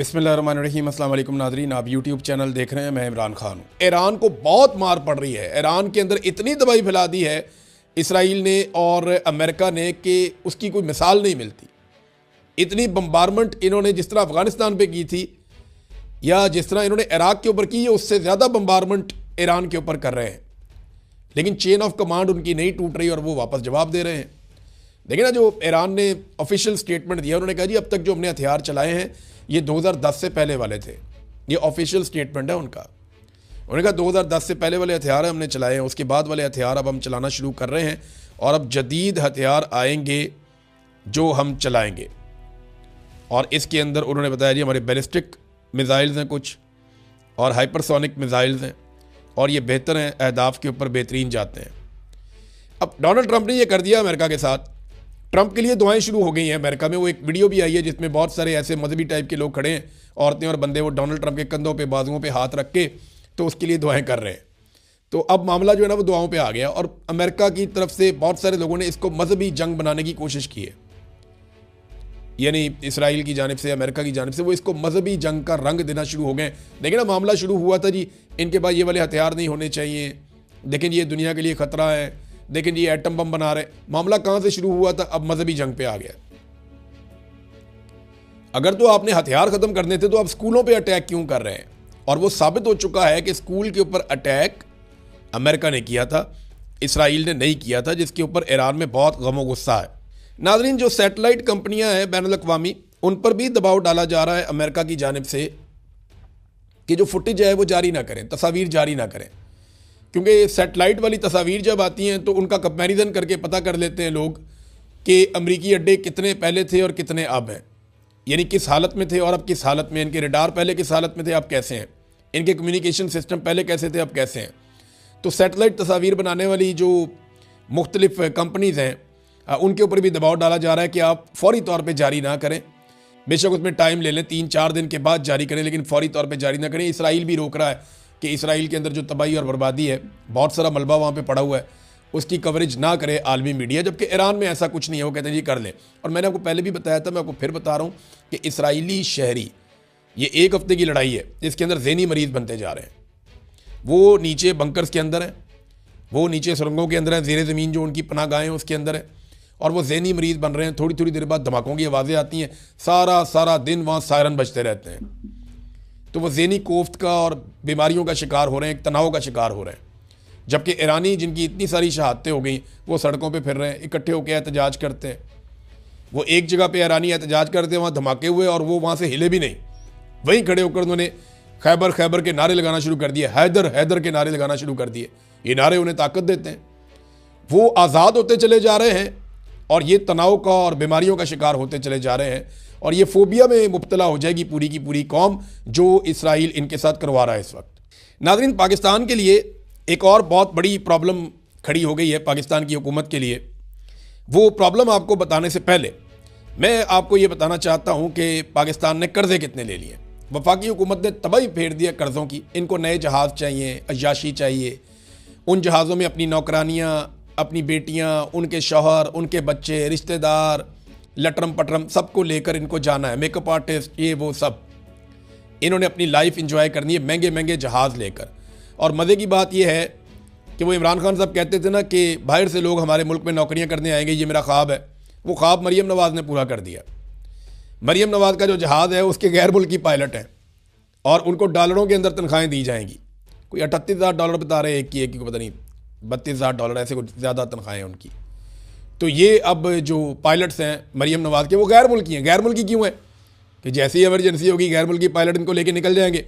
बिस्मिल्लाहिर्रहमानिर्रहीम, अस्सलाम वालेकुम नाज़रीन। आप यूट्यूब चैनल देख रहे हैं, मैं इमरान खान हूँ। ईरान को बहुत मार पड़ रही है। ईरान के अंदर इतनी दवाई फैला दी है इसराइल ने और अमेरिका ने कि उसकी कोई मिसाल नहीं मिलती। इतनी बम्बारमेंट इन्होंने जिस तरह अफ़गानिस्तान पे की थी या जिस तरह इन्होंने इराक के ऊपर की है, उससे ज़्यादा बम्बारमेंट ईरान के ऊपर कर रहे हैं। लेकिन चेन ऑफ कमांड उनकी नहीं टूट रही और वो वापस जवाब दे रहे हैं। देखिए ना, जो ईरान ने ऑफिशियल स्टेटमेंट दिया, उन्होंने कहा जी अब तक जो हमने हथियार चलाए हैं ये 2010 से पहले वाले थे। ये ऑफिशियल स्टेटमेंट है उनका। उन्होंने कहा 2010 से पहले वाले हथियार हमने चलाए हैं, उसके बाद वाले हथियार अब हम चलाना शुरू कर रहे हैं और अब जदीद हथियार आएंगे जो हम चलाएंगे। और इसके अंदर उन्होंने बताया जी हमारे बैलिस्टिक मिज़ाइल्स हैं कुछ और हाइपरसोनिक मिज़ाइल्स हैं और ये बेहतर हैं, अहदाफ के ऊपर बेहतरीन जाते हैं। अब डोनाल्ड ट्रंप ने ये कर दिया अमेरिका के साथ। ट्रंप के लिए दुआएं शुरू हो गई हैं अमेरिका में। वो एक वीडियो भी आई है जिसमें बहुत सारे ऐसे मजहबी टाइप के लोग खड़े हैं, औरतें और बंदे, वो डोनाल्ड ट्रंप के कंधों पे बाजुओं पे हाथ रख के तो उसके लिए दुआएं कर रहे हैं। तो अब मामला जो है ना वो दुआओं पे आ गया और अमेरिका की तरफ से बहुत सारे लोगों ने इसको मजहबी जंग बनाने की कोशिश की है। यानी इसराइल की जानिब से, अमेरिका की जानिब से वो इसको मजहबी जंग का रंग देना शुरू हो गए। देखिए ना, मामला शुरू हुआ था जी इनके पास ये वाले हथियार नहीं होने चाहिए, लेकिन ये दुनिया के लिए ख़तरा है, लेकिन ये एटम बम बना रहे। मामला कहां से शुरू हुआ था, अब मजहबी जंग पे आ गया। अगर तो आपने हथियार खत्म करने थे तो आप स्कूलों पे अटैक क्यों कर रहे हैं? और वो साबित हो चुका है कि स्कूल के ऊपर अटैक अमेरिका ने किया था, इसराइल ने नहीं किया था, जिसके ऊपर ईरान में बहुत गमो गुस्सा है। नाज़रीन, जो सैटेलाइट कंपनियां हैं बैनुल अक़वामी, उन पर भी दबाव डाला जा रहा है अमेरिका की जानिब से कि जो फुटेज है वो जारी ना करें, तस्वीर जारी ना करें, क्योंकि सैटेलाइट वाली तस्वीर जब आती हैं तो उनका कंपैरिजन करके पता कर लेते हैं लोग कि अमरीकी अड्डे कितने पहले थे और कितने अब हैं, यानी किस हालत में थे और अब किस हालत में। इनके रडार पहले किस हालत में थे, अब कैसे हैं। इनके कम्युनिकेशन सिस्टम पहले कैसे थे, अब कैसे हैं। तो सैटेलाइट तस्वीर बनाने वाली जो मुख्तलिफ कंपनीज़ हैं उनके ऊपर भी दबाव डाला जा रहा है कि आप फौरी तौर पर जारी ना करें। बेशक उसमें टाइम ले लें, 3-4 दिन के बाद जारी करें, लेकिन फौरी तौर पर जारी ना करें। इसराइल भी रोक रहा है कि इसराइल के अंदर जो तबाही और बर्बादी है, बहुत सारा मलबा वहाँ पे पड़ा हुआ है, उसकी कवरेज ना करे आलमी मीडिया, जबकि ईरान में ऐसा कुछ नहीं है। वो कहते हैं जी कर लें। और मैंने आपको पहले भी बताया था, मैं आपको फिर बता रहा हूँ कि इसराइली शहरी, ये 1 हफ्ते की लड़ाई है जिसके अंदर ज़हनी मरीज़ बनते जा रहे हैं। वो नीचे बंकर्स के अंदर हैं, वो नीचे सुरंगों के अंदर हैं, ज़ेर ज़मीन जो उनकी पनाहगाहें हैं उसके अंदर है, और वो ज़हनी मरीज़ बन रहे हैं। थोड़ी थोड़ी देर बाद धमाकों की आवाज़ें आती हैं, सारा दिन वहाँ सायरन बजते रहते हैं। तो वो ज़हनी कोफ्त का और बीमारियों का शिकार हो रहे हैं, एक तनाव का शिकार हो रहे हैं। जबकि ईरानी जिनकी इतनी सारी शहादतें हो गई, वो सड़कों पे फिर रहे हैं, इकट्ठे होकर एहतजाज करते हैं। वो एक जगह पे ईरानी एहतजाज करते हैं, वहाँ धमाके हुए और वो वहाँ से हिले भी नहीं। वहीं खड़े होकर उन्होंने खैबर खैबर के नारे लगाना शुरू कर दिए, हैदर हैदर के नारे लगाना शुरू कर दिए। ये नारे उन्हें ताकत देते हैं। वो आज़ाद होते चले जा रहे हैं और ये तनाव का और बीमारियों का शिकार होते चले जा रहे हैं, और ये फोबिया में मुब्तला हो जाएगी पूरी की पूरी कौम, जो इसराइल इनके साथ करवा रहा है इस वक्त। नाज़रीन, पाकिस्तान के लिए एक और बहुत बड़ी प्रॉब्लम खड़ी हो गई है पाकिस्तान की हुकूमत के लिए। वो प्रॉब्लम आपको बताने से पहले मैं आपको ये बताना चाहता हूँ कि पाकिस्तान ने कर्ज़े कितने ले लिए। वफाकी हुकूमत ने तबाही फेर दिया कर्ज़ों की। इनको नए जहाज़ चाहिए, अय्याशी चाहिए। उन जहाज़ों में अपनी नौकरानियाँ, अपनी बेटियाँ, उनके शौहर, उनके बच्चे, रिश्तेदार, लटरम पटरम सबको लेकर इनको जाना है। मेकअप आर्टिस्ट, ये वो सब, इन्होंने अपनी लाइफ एंजॉय करनी है महंगे महंगे जहाज़ लेकर। और मज़े की बात यह है कि वो इमरान खान साहब कहते थे ना कि बाहर से लोग हमारे मुल्क में नौकरियां करने आएंगे, ये मेरा ख्वाब है। वो ख्वाब मरीम नवाज़ ने पूरा कर दिया। मरीम नवाज़ का जो जहाज़ है उसके गैर मुल्की पायलट हैं और उनको डॉलरों के अंदर तनख्वाहें दी जाएंगी। कोई $38,000 बता रहे हैं एक की पता नहीं $32,000, ऐसे कुछ ज़्यादा तनख्वाहें उनकी। तो ये अब जो पायलट्स हैं मरीम नवाज़ के, वो गैर मुल्की हैं। गैर मुल्की क्यों है? कि जैसे ही इमरजेंसी होगी गैर मुल्की पायलट इनको लेके निकल जाएंगे।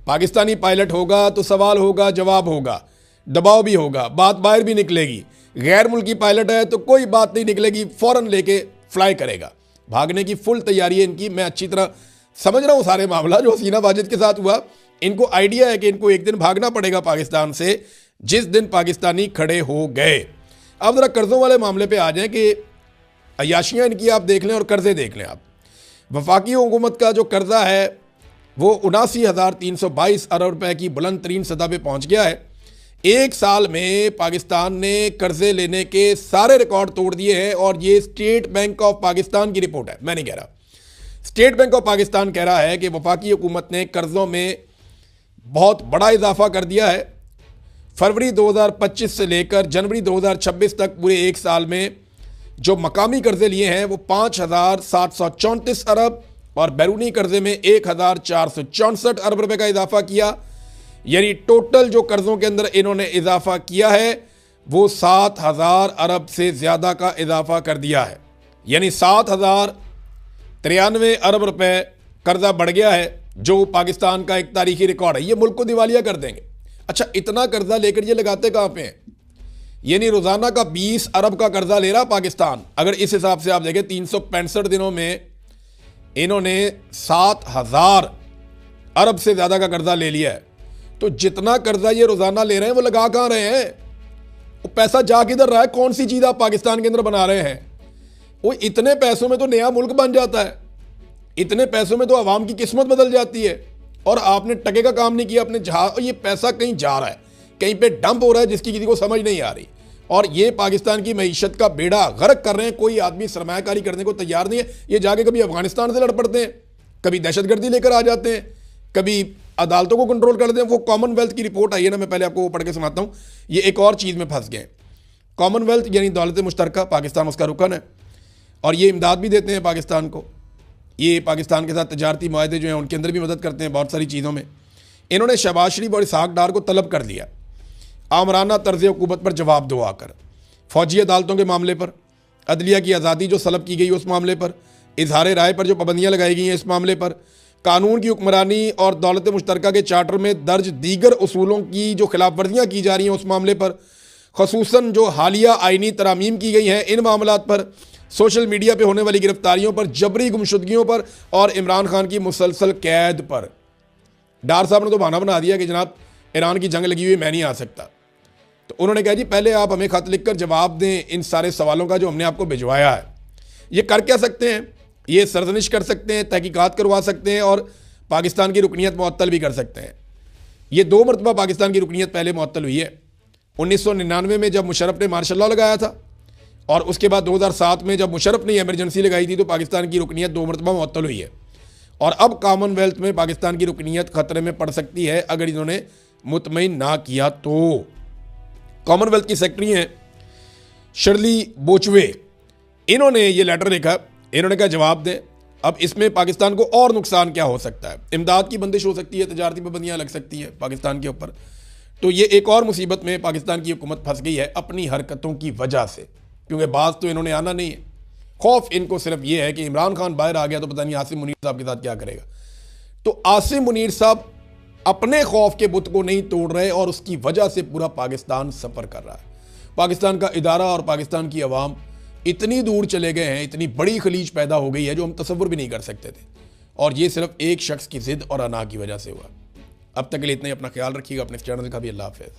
पाकिस्तानी पायलट होगा तो सवाल होगा, जवाब होगा, दबाव भी होगा, बात बाहर भी निकलेगी। गैर मुल्की पायलट है तो कोई बात नहीं निकलेगी, फ़ौरन लेके फ्लाई करेगा। भागने की फुल तैयारी है इनकी। मैं अच्छी तरह समझ रहा हूँ सारे मामला जो हसीना वाजिद के साथ हुआ। इनको आइडिया है कि इनको एक दिन भागना पड़ेगा पाकिस्तान से, जिस दिन पाकिस्तानी खड़े हो गए। अब ज़रा कर्ज़ों वाले मामले पे आ जाएं कि अय्याशियाँ इनकी आप देख लें और कर्ज़े देख लें आप। वफाकी हुकूमत का जो कर्ज़ा है वो 79,322 अरब रुपए की बुलंद तरीन सतह पे पहुँच गया है। एक साल में पाकिस्तान ने कर्जे लेने के सारे रिकॉर्ड तोड़ दिए हैं और ये स्टेट बैंक ऑफ पाकिस्तान की रिपोर्ट है, मैं नहीं कह रहा। स्टेट बैंक ऑफ पाकिस्तान कह रहा है कि वफाकी हुकूमत ने कर्जों में बहुत बड़ा इजाफा कर दिया है। फरवरी 2025 से लेकर जनवरी 2026 तक पूरे एक साल में जो मकामी कर्जे लिए हैं वो 5,734 अरब और बैरूनी कर्जे में 1,464 अरब रुपए का इजाफा किया। यानी टोटल जो कर्जों के अंदर इन्होंने इजाफा किया है वो 7,000 अरब से ज़्यादा का इजाफा कर दिया है। यानी 7,093 अरब रुपए कर्जा बढ़ गया है, जो पाकिस्तान का एक तारीखी रिकॉर्ड है। ये मुल्क को दिवालिया कर देंगे। अच्छा, इतना कर्जा लेकर ये लगाते कहाँ पे हैं? यानी रोज़ाना का 20 अरब का कर्जा ले रहा पाकिस्तान। अगर इस हिसाब से आप देखें 365 दिनों में इन्होंने 7,000 अरब से ज़्यादा का कर्जा ले लिया है। तो जितना कर्जा ये रोज़ाना ले रहे हैं वो लगा कहाँ रहे हैं? वो पैसा जा किधर रहा है? कौन सी चीज़ आप पाकिस्तान के अंदर बना रहे हैं? वो इतने पैसों में तो नया मुल्क बन जाता है, इतने पैसों में तो आवाम की किस्मत बदल जाती है। और आपने टके का काम नहीं किया अपने जहां ये पैसा कहीं जा रहा है, कहीं पे डंप हो रहा है जिसकी किसी को समझ नहीं आ रही। और ये पाकिस्तान की मईशत का बेड़ा गर्क कर रहे हैं। कोई आदमी सरमायाकारी करने को तैयार नहीं है। ये जाके कभी अफगानिस्तान से लड़ पड़ते हैं, कभी दहशतगर्दी लेकर आ जाते हैं, कभी अदालतों को कंट्रोल कर देते हैं। वो कॉमनवेल्थ की रिपोर्ट आई है ना, मैं पहले आपको वो पढ़ के सुनाता हूँ। ये एक और चीज़ में फंस गए। कॉमनवेल्थ यानी दौलत मुश्तरका, पाकिस्तान उसका रुकन है और ये इमदाद भी देते हैं पाकिस्तान को। ये पाकिस्तान के साथ तजारती मुआहदे जो हैं उनके अंदर भी मदद करते हैं बहुत सारी चीज़ों में। इन्होंने शहबाज शरीफ और इसहाक डार को तलब कर लिया आमराना तर्ज हुकूमत पर जवाब दो आकर, फौजी अदालतों के मामले पर, अदलिया की आज़ादी जो सलब की गई उस मामले पर, इजहार राय पर जो पाबंदियाँ लगाई गई हैं इस मामले पर, कानून की हुक्मरानी और दौलत मुश्तरका के चार्टर में दर्ज दीगर उसूलों की जो खिलाफ वर्जियाँ की जा रही हैं उस मामले पर, खसूसन जो हालिया आइनी तरामीम की गई हैं इन मामलात पर, सोशल मीडिया पे होने वाली गिरफ्तारियों पर, जबरी गुमशुदगियों पर और इमरान खान की मुसलसल कैद पर। डार साहब ने तो बहाना बना दिया कि जनाब ईरान की जंग लगी हुई मैं नहीं आ सकता। तो उन्होंने कहा जी पहले आप हमें खत लिखकर जवाब दें इन सारे सवालों का जो हमने आपको भिजवाया है। ये कर क्या सकते हैं? ये सरजनिश कर सकते हैं, तहकीकात करवा सकते हैं और पाकिस्तान की रुकनीत मुअत्तल भी कर सकते हैं। ये 2 मरतबा पाकिस्तान की रुकनीत पहले मुअत्तल हुई है। 1999 में जब मुशर्रफ ने मार्शल लॉ लगाया था और उसके बाद 2007 में जब मुशर्रफ ने इमरजेंसी लगाई थी तो पाकिस्तान की रुकनीत 2 मरतबा मुअत्तल हुई है। और अब कॉमनवेल्थ में पाकिस्तान की रुकनीत खतरे में पड़ सकती है अगर इन्होंने मुतमईन ना किया तो। कॉमनवेल्थ की सेक्रेटरी हैं शर्ली बोचवे, इन्होंने ये लेटर लिखा। इन्होंने कहा जवाब दें, अब इसमें पाकिस्तान को और नुकसान क्या हो सकता है? इमदाद की बंदिश हो सकती है, तजारती पाबंदियाँ लग सकती है पाकिस्तान के ऊपर। तो ये एक और मुसीबत में पाकिस्तान की हुकूमत फंस गई है अपनी हरकतों की वजह से, क्योंकि बाज तो इन्होंने आना नहीं है। खौफ इनको सिर्फ ये है कि इमरान खान बाहर आ गया तो पता नहीं आसिम मुनीर साहब के साथ क्या करेगा। तो आसिम मुनीर साहब अपने खौफ के बुत को नहीं तोड़ रहे और उसकी वजह से पूरा पाकिस्तान सफ़र कर रहा है। पाकिस्तान का इदारा और पाकिस्तान की अवाम इतनी दूर चले गए हैं, इतनी बड़ी खलीज पैदा हो गई है जो हम तसव्वुर भी नहीं कर सकते थे। और ये सिर्फ एक शख्स की जिद और अना की वजह से हुआ। अब तक के लिए इतना ही। अपना ख्याल रखिएगा, अपने चैनल का भी। अल्लाह हाफ़िज़।